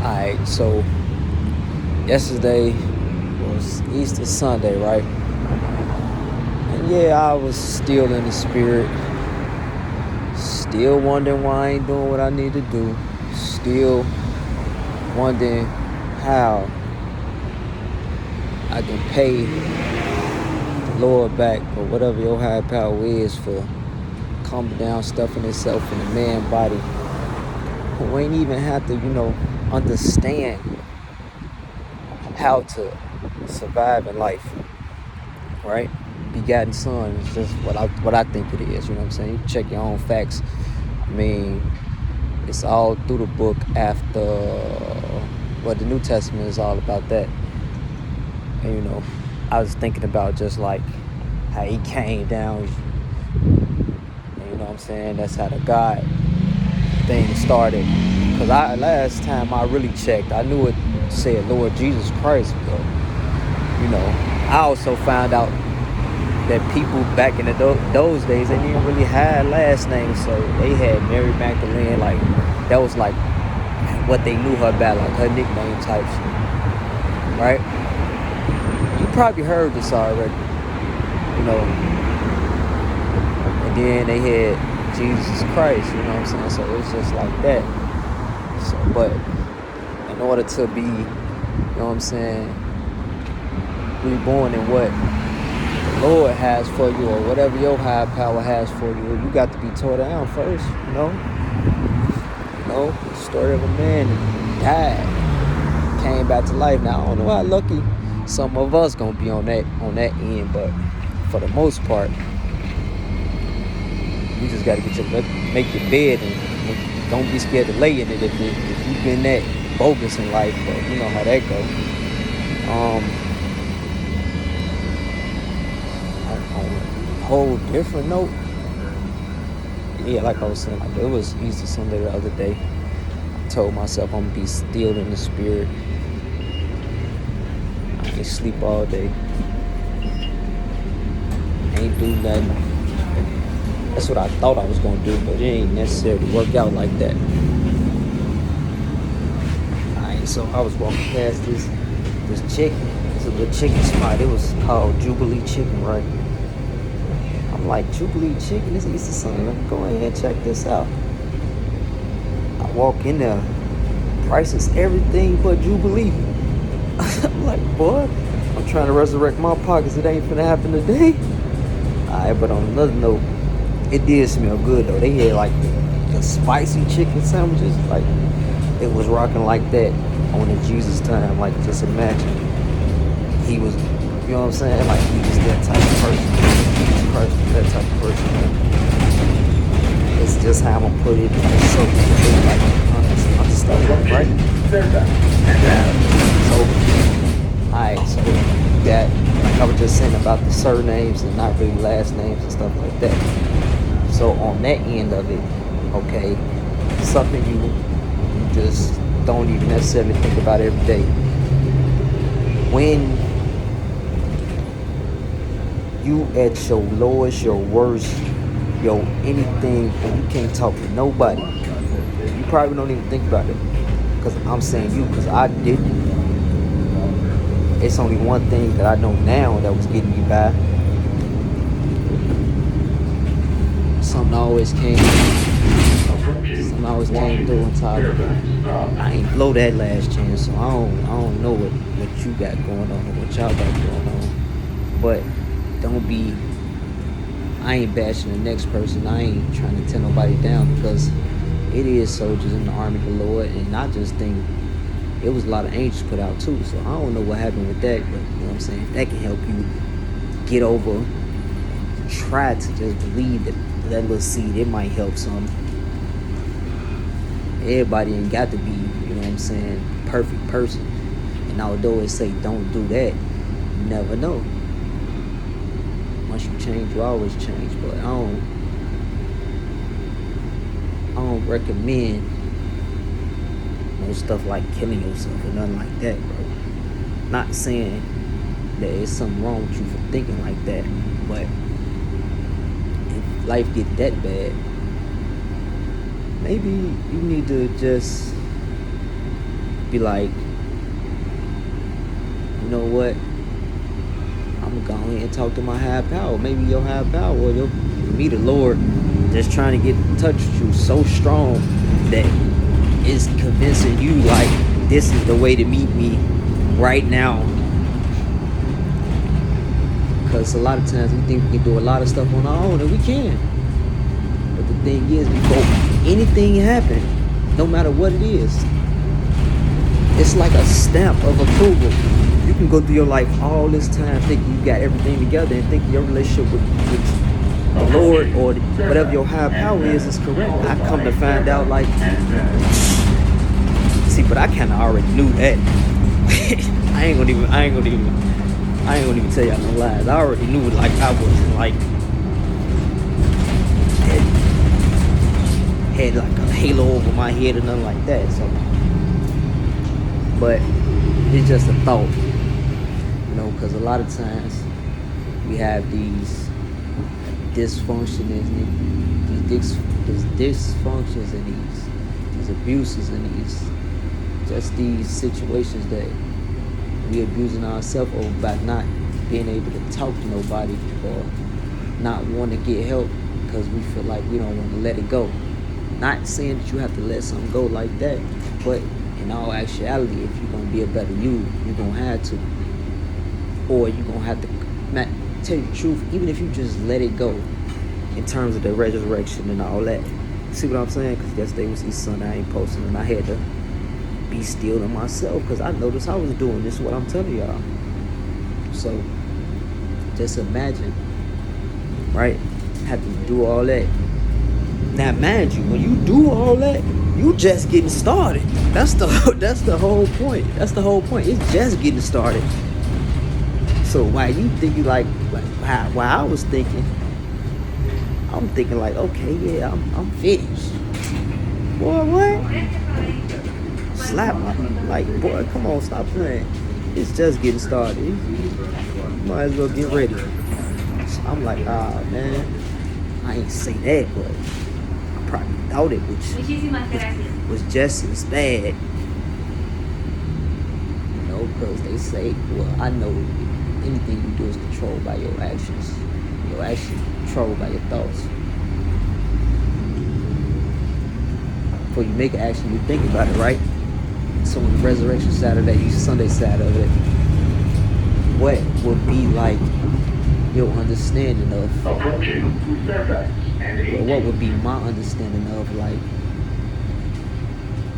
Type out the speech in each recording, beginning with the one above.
Alright, so yesterday was Easter Sunday, right? And yeah, I was still in the spirit, still wondering why I ain't doing what I need to do, still wondering how I can pay the Lord back for whatever your higher power is for calming down, stuffing itself in a man body who ain't even have to, understand how to survive in life, right? Begotten son is just what I think it is. You know what I'm saying? You check your own facts. I mean, it's all through the book after the New Testament is all about that. And I was thinking about just like how he came down. And, you know what I'm saying? That's how the God thing started. Cause last time I really checked, I knew it said Lord Jesus Christ, but I also found out that people back in those days, they didn't really have last names, so they had Mary Magdalene, like that was like what they knew her by, like her nickname type shit, right? You probably heard this already, and then they had Jesus Christ, you know what I'm saying? So it's just like that. So, but in order to be, reborn in what the Lord has for you, or whatever your higher power has for you, you got to be tore down first, the story of a man that died, came back to life. Now I don't know how lucky some of us gonna be on that end, but for the most part, you just gotta make your bed, and don't be scared to lay in it if you've been that bogus in life, but you know how that go. On a whole different note, yeah, like I was saying, like it was Easter Sunday the other day. I told myself I'm gonna be still in the spirit. I ain't sleep all day. Ain't do nothing. That's what I thought I was gonna do, but it ain't necessarily work out like that. Alright, so I was walking past this chicken. It's a little chicken spot. It was called Jubilee Chicken, right? I'm like, Jubilee Chicken, it's Easter Sunday. Let me go ahead and check this out. I walk in there, prices everything but Jubilee. I'm like, boy, I'm trying to resurrect my pockets. It ain't finna happen today. Alright, but on another note, it did smell good though. They had like the spicy chicken sandwiches. Like it was rocking like that on the Jesus time. Like just imagine he was, you know what I'm saying? Like he was that type of person. That type of person. It's just how I'm gonna put it. So like understand, right? So alright, so that like I was just saying about the surnames and not really last names and stuff like that. So on that end of it, okay, something you just don't even necessarily think about every day. When you at your lowest, your worst, your anything, and you can't talk to nobody, you probably don't even think about it. Because I'm saying you, because I didn't. It's only one thing that I know now that was getting me by. Something always came through on top of it. I ain't blow that last chance, so I don't know what you got going on or what y'all got going on. But I ain't bashing the next person. I ain't trying to tear nobody down, because it is soldiers in the army of the Lord, and I just think it was a lot of angels put out too. So I don't know what happened with that, but you know what I'm saying? If that can help you get over, try to just believe that little seed, it might help some. Everybody ain't got to be, you know what I'm saying, perfect person. And although it say don't do that, you never know. Once you change, you always change. But I don't recommend no stuff like killing yourself or nothing like that, bro. Not saying that there's something wrong with you for thinking like that, but if life get that bad, maybe you need to just be like, you know what? I'm gonna go ahead and talk to my higher power. Maybe your higher power, or me, the Lord, just trying to get in touch with you so strong that it's convincing you like this is the way to meet me right now. Because a lot of times we think we can do a lot of stuff on our own, and we can. But the thing is, before anything happens, no matter what it is, it's like a stamp of approval. You can go through your life all this time thinking you got everything together and thinking your relationship with the Lord or whatever your higher power is correct. I come to find out, like, see, but I kind of already knew that. I ain't gonna even tell y'all no lies. I already knew, like, I wasn't like had like a halo over my head or nothing like that. So, but it's just a thought, you know, because a lot of times we have these dysfunctions and these dysfunctions and these abuses and these situations that we abusing ourselves over by not being able to talk to nobody or not wanting to get help because we feel like we don't want to let it go. Not saying that you have to let something go like that, but in all actuality, if you're going to be a better you, you're going to have to. Or you're going to have to, not tell you the truth, even if you just let it go in terms of the resurrection and all that. See what I'm saying? Because yesterday was his son, I ain't posting, and I had to be still to myself because I noticed I was doing this, what I'm telling y'all. So just imagine, right? Have to do all that. Now mind you, when you do all that, you just getting started. That's the whole point. That's the whole point. It's just getting started. So while you think you like while I was thinking, I'm thinking like, okay, yeah, I'm finished. Boy, what? Slap my, like, boy, come on, stop playing. It's just getting started. You might as well get ready. So I'm like, man, I ain't say that, but I probably thought it was just as bad. You know, because they say, well, I know anything you do is controlled by your actions. Your actions controlled by your thoughts. Before you make an action, you think about it, right? So on the resurrection side of that, you Sunday side of it, what would be like your understanding of, or what would be my understanding of, like,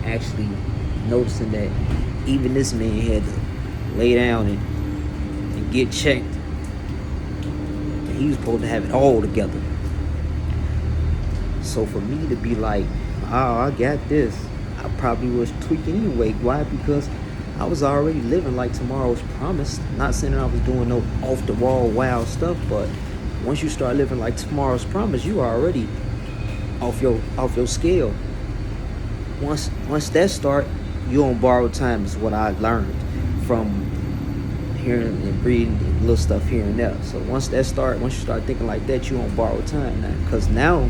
actually noticing that even this man had to lay down and get checked, and he was supposed to have it all together. So for me to be like, oh, I got this, I probably was tweaking anyway. Why? Because I was already living like tomorrow's promise. Not saying that I was doing no off the wall wild stuff, but once you start living like tomorrow's promise, you are already off your scale. Once that start, you on borrowed time is what I learned from hearing and reading little stuff here and there. So once you start thinking like that, you on borrowed time now, because now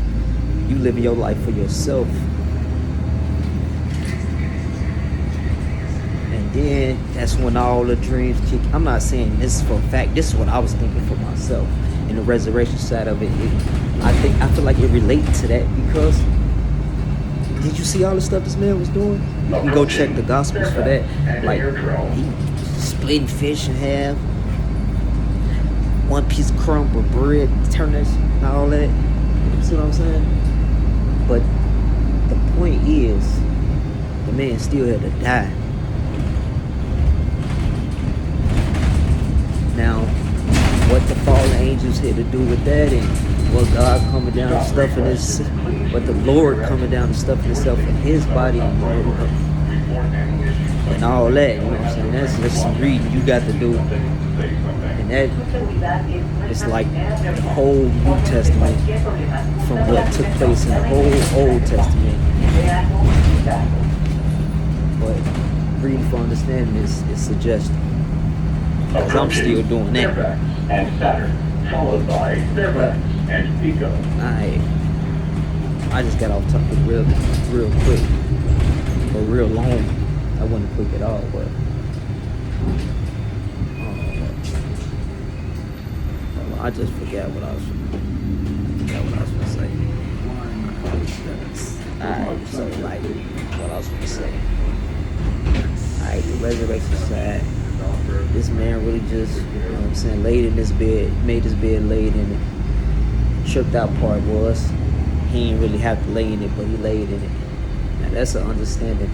you living your life for yourself. Then that's when all the dreams kick. I'm not saying this for a fact. This is what I was thinking for myself. In the resurrection side of it, I feel like it relates to that, because did you see all the stuff this man was doing? You can go check the Gospels for that. Like, he splitting fish in half, one piece of crumb with bread, turn that and all that. You see what I'm saying? But the point is, the man still had to die. Now, what the fallen angels had to do with that, and what God coming down and stuffing this, what the Lord coming down and stuffing himself in his body and all that, you know what I'm saying? That's just some reading you got to do. And that is like the whole New Testament from what took place in the whole Old Testament. But reading for understanding is suggested. Because I'm still doing that. And Saturn, followed by Fairbanks and Pico. I just got off topic real quick, or real long. That wasn't quick at all, but I just forgot what I was gonna say. Alright, so like what I was gonna say. Alright, the resurrection side. This man really just, you know what I'm saying, laid in his bed, made his bed, laid in it. Tripped out part was he didn't really have to lay in it, but he laid in it. Now that's an understanding.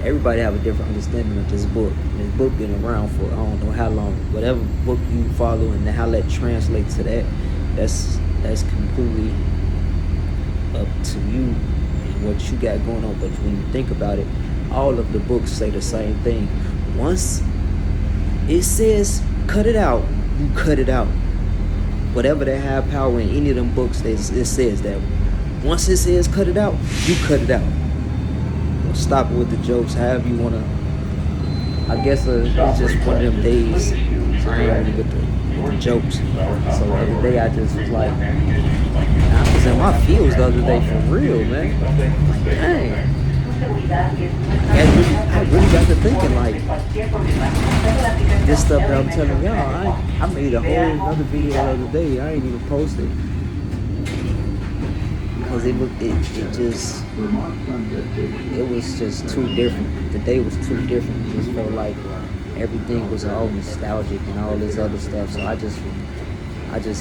Everybody have a different understanding of this book. And this book been around for I don't know how long. Whatever book you follow and how that translates to that, that's completely up to you and what you got going on. But when you think about it, all of the books say the same thing. Once it says cut it out, you cut it out. Whatever they have power in any of them books, it says that. Once it says cut it out, you cut it out. Stop it with the jokes, however you wanna. I guess it's just one of them days. So I ain't really with the jokes. So the other day I just was like, I was in my feels the other day for real, man. Like, dang. I really got to thinking like this stuff that I'm telling y'all. I made a whole other video the other day. I ain't even posted. Because it was just too different. The day was too different. It just felt like everything was all nostalgic and all this other stuff. So I just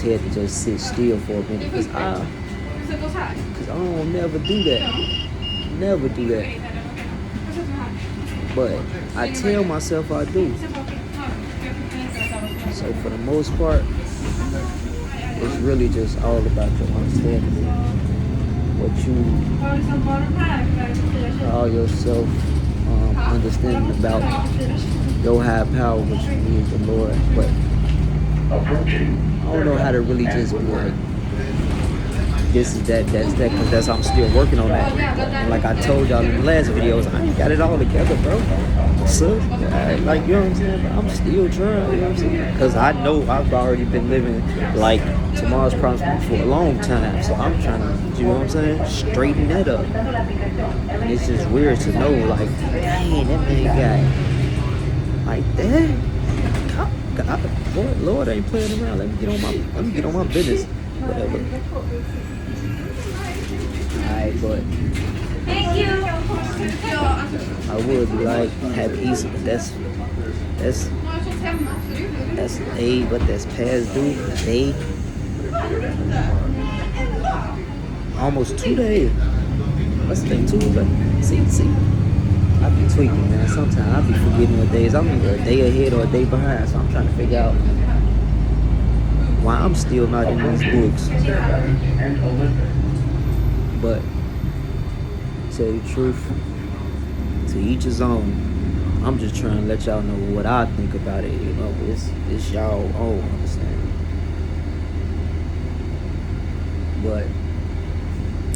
had to just sit still for a minute because I don't never do that. Never do that. But I tell myself I do. So for the most part, it's really just all about your understanding. What you call yourself understanding about your higher power, which is the Lord. But I don't know how to really just be like, this is that, that's that, because I'm still working on that. And like I told y'all in the last videos, I ain't got it all together, bro. So, like, you know what I'm saying? I'm still trying, you know what I'm saying? Because I know I've already been living like tomorrow's promise for a long time. So I'm trying to, you know what I'm saying? Straighten that up. And it's just weird to know, like, dang, that man got like that. God, boy, Lord ain't playing around. Let me get on my business. Whatever. Alright, but I would be like happy Easter, but that's A, but that's past due. A almost 2 days. What's the thing? 2 days. See. I be tweaking, man. Sometimes I be forgetting what days. I'm either a day ahead or a day behind. So I'm trying to figure out why I'm still not in these books. But to tell you the truth, to each his own. I'm just trying to let y'all know what I think about it. You know, it's y'all own understanding. But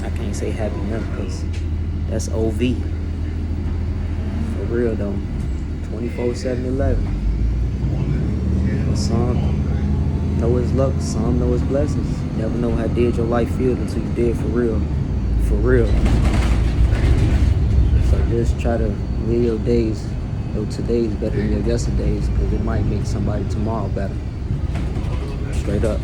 I can't say happy nothing because that's OV. For real though. 24/7/11. Some know his luck, some know his blessings. You never know how dead your life feels until you're dead for real. For real. So just try to live your days, though today's better than your yesterdays, because it might make somebody tomorrow better. Straight up.